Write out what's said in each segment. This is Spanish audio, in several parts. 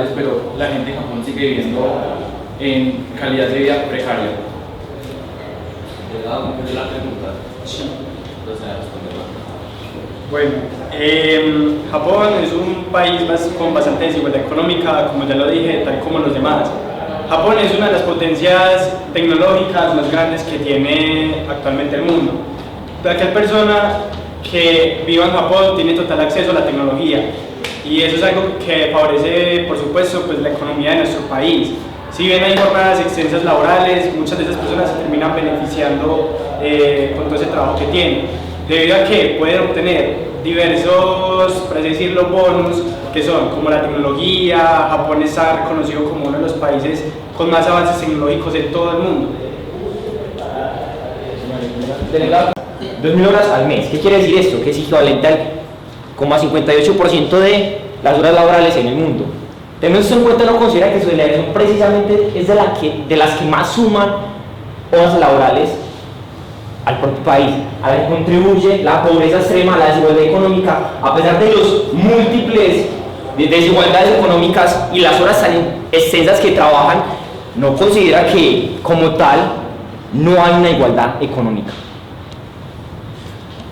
laborales, pero la gente en Japón sigue viviendo en calidad de vida precaria. ¿Llegado a cumplir la pregunta? Sí. Entonces, responderla. Bueno, Japón es un país con bastante desigualdad económica, como ya lo dije, tal como los demás. Japón es una de las potencias tecnológicas más grandes que tiene actualmente el mundo. Cualquier persona que viva en Japón tiene total acceso a la tecnología y eso es algo que favorece, por supuesto, pues, la economía de nuestro país. Si bien hay jornadas extensas laborales, muchas de esas personas se terminan beneficiando con todo ese trabajo que tienen, debido a que pueden obtener diversos, por así decirlo, bonus, que son como la tecnología. Japón está reconocido como uno de los países con más avances tecnológicos en todo el mundo. Delegado, 2.000 horas al mes. ¿Qué quiere decir esto? Que es equivalente al 58% de las horas laborales en el mundo. Teniendo esto en cuenta, no considera que su delegación precisamente es de las que más suman horas laborales al propio país, a la que contribuye la pobreza extrema, la desigualdad económica, a pesar de los múltiples desigualdades económicas y las horas tan extensas que trabajan, no considera que como tal no hay una igualdad económica.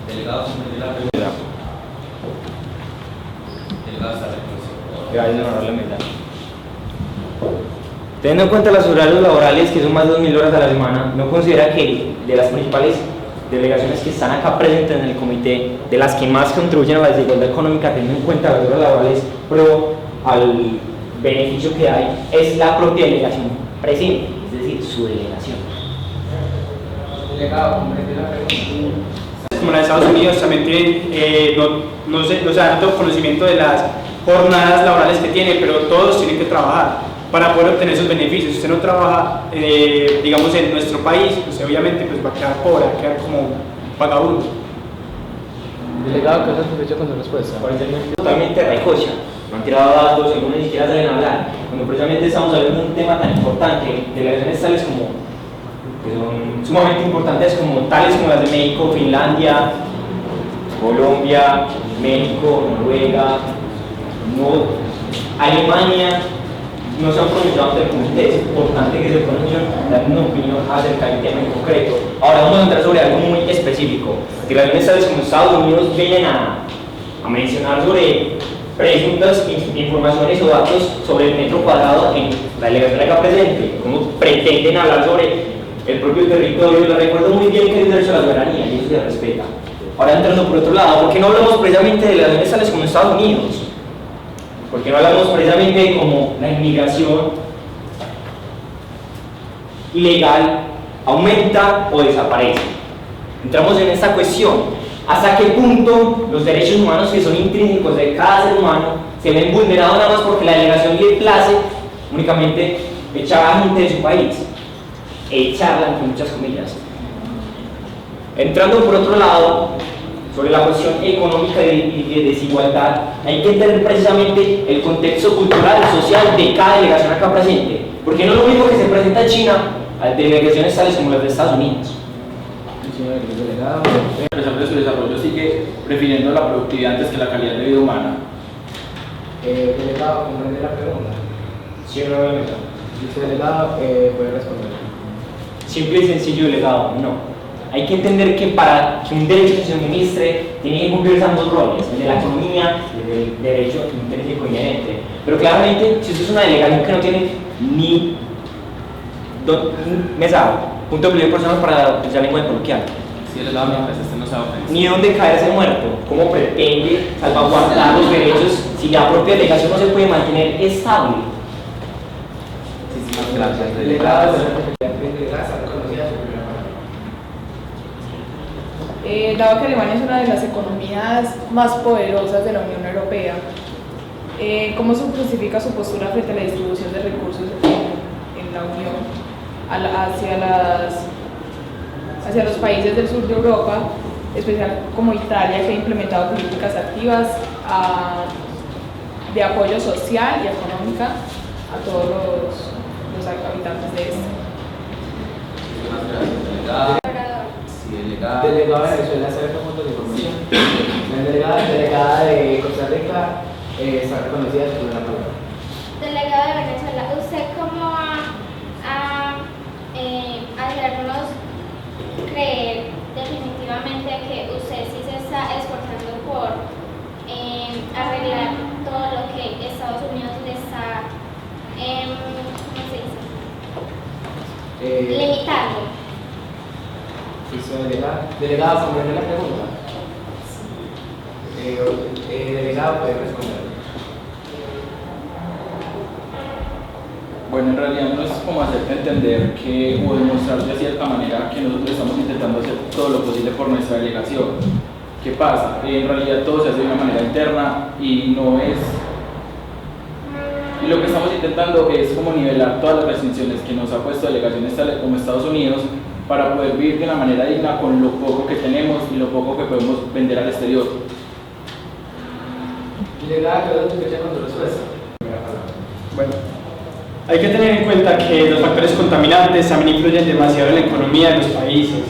Delegado, comprende la pregunta. Delegado, está reconocido. Gracias, honorable mesa. Teniendo en cuenta los horarios laborales, que son más de 2.000 horas a la semana, ¿no considera que de las principales delegaciones que están acá presentes en el comité, de las que más contribuyen a la desigualdad económica, teniendo en cuenta las horas laborales, pero al beneficio que hay, es la propia delegación presente, es decir, su delegación? Delegado, comprende la pregunta. Como la de Estados Unidos también tienen, no tengo conocimiento de las jornadas laborales que tiene, pero todos tienen que trabajar para poder obtener esos beneficios. Si usted no trabaja, digamos, en nuestro país, pues obviamente pues, va a quedar pobre, va a quedar como vagabundo. Delegado, ¿qué satisfecho con su respuesta? Totalmente recocha, no han tirado datos, algunos ni siquiera saben hablar, cuando precisamente estamos hablando de un tema tan importante, delegaciones tales como, que son sumamente importantes, como tales como las de México, Finlandia, Colombia, México, Noruega, Alemania, no se han pronunciado ante el comité. Es importante que se pronuncien, dar una opinión acerca del tema en concreto. Ahora vamos a entrar sobre algo muy específico. Delegaciones tales como Estados Unidos vienen a mencionar sobre presuntas informaciones o datos sobre el metro cuadrado en la delegación acá presente, cómo pretenden hablar sobre el propio territorio. Les recuerdo muy bien que es derecho a la soberanía y eso se respeta. Ahora entrando por otro lado, ¿por qué no hablamos precisamente de delegaciones tales como Estados Unidos? ¿Por qué no hablamos precisamente como la inmigración ilegal aumenta o desaparece? Entramos en esta cuestión. ¿Hasta qué punto los derechos humanos, que son intrínsecos de cada ser humano, se ven vulnerados nada más porque la delegación le place únicamente echar a gente de su país? Echarla entre muchas comillas. Entrando por otro lado, sobre la cuestión económica y de desigualdad, hay que entender precisamente el contexto cultural y social de cada delegación acá presente, porque no es lo mismo que se presenta en China a delegaciones tales como las de Estados Unidos. Delegado, A pesar de su desarrollo, sigue prefiriendo la productividad antes que la calidad de vida humana. delegado, comprende la pregunta. Sí, nuevamente. Dice delegado, puede responder. Simple y sencillo, delegado, no. Hay que entender que para que un derecho se administre, tiene que cumplir ambos roles, el de la economía y el del derecho intrínseco inherente. Pero claramente, si usted es una delegación que no tiene ni punto de primer persona para usar lengua coloquial, Si delegado, mientras este no se va a ofender. ni dónde caerse muerto, ¿cómo pretende salvaguardar los derechos si la propia delegación no se puede mantener estable? Muchísimas gracias, Delegado, delegado. Dado que Alemania es una de las economías más poderosas de la Unión Europea, ¿cómo se justifica su postura frente a la distribución de recursos en la Unión hacia los países del sur de Europa, especial como Italia, que ha implementado políticas activas de apoyo social y económica a todos los habitantes de este? Muchísimas gracias, delegado. Sí, delegado. Delegado de Venezuela, ¿sabe cómo puntos de información? La delegada de Costa Rica está reconocida por la palabra. delegado de Venezuela, ¿usted cómo va a hacernos creer definitivamente que usted sí se está esforzando por arreglar todo lo que Estados Unidos le está, ¿cómo se dice? Limitando? Delegado, ¿comprende la pregunta? Delegado puede responder. Bueno, en realidad no es como hacerte entender que o demostrar de cierta manera que nosotros estamos intentando hacer todo lo posible por nuestra delegación. ¿Qué pasa? En realidad todo se hace de una manera interna y no es... Y lo que estamos intentando es como nivelar todas las restricciones que nos ha puesto delegaciones tales como Estados Unidos para poder vivir de una manera digna con lo poco que tenemos y lo poco que podemos vender al exterior. Delegado, ¿qué es con su respuesta? Bueno, hay que tener en cuenta que los factores contaminantes también influyen demasiado en la economía de los países.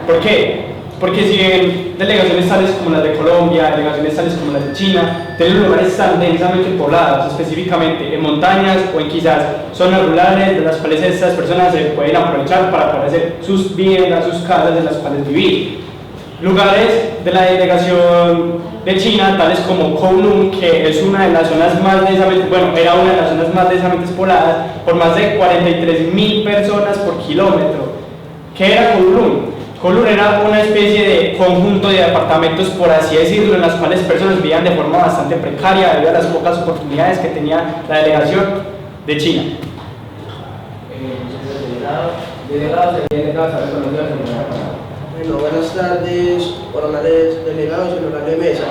¿Por qué? Porque si bien delegaciones tales como las de Colombia, delegaciones tales como las de China, tienen lugares tan densamente poblados, específicamente en montañas o en quizás zonas rurales, de las cuales estas personas se pueden aprovechar para poder hacer sus viviendas, sus casas en las cuales vivir. Lugares de la delegación de China, tales como Kowloon, que es una de las zonas más densamente, era una de las zonas más densamente pobladas, por más de 43.000 personas por kilómetro. ¿Qué era Kowloon? Kowloon era una especie de conjunto de apartamentos, por así decirlo, en las cuales personas vivían de forma bastante precaria debido a las pocas oportunidades que tenía la delegación de China. Delegado, ¿sabe conocer la primera palabra? Bueno, buenas tardes, honorables delegados y honorable mesa.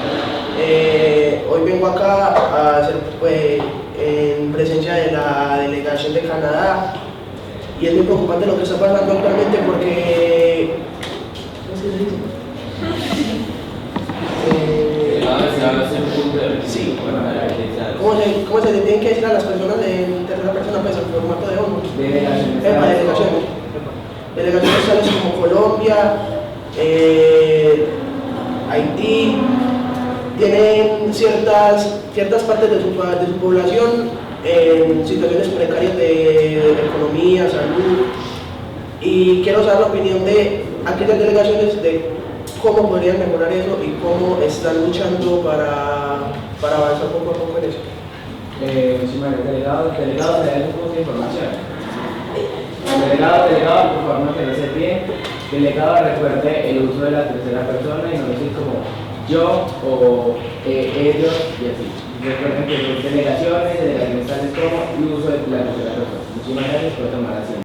Hoy vengo acá a hacer, en presencia de la delegación de Canadá, y es muy preocupante lo que está pasando actualmente porque... ¿cómo se dice? Sí. ¿Cómo se le tienen que decir a las personas en tercera persona, pues, en formato de ONU? Delegaciones. Delegaciones tales como Colombia, Haití, tienen ciertas partes de su población en situaciones precarias de economía, salud, y quiero saber la opinión de aquellas delegaciones de cómo podrían mejorar eso y cómo están luchando para avanzar poco a poco en eso. Delegado, ¿le da un poco de información? Delegado, por favor, no te lo sé bien. Delegado, recuerde el uso de la tercera persona y no decir como yo o ellos y así. Recuerden que son delegaciones tales como el uso de la tercera persona. Muchísimas gracias por tomar asiento.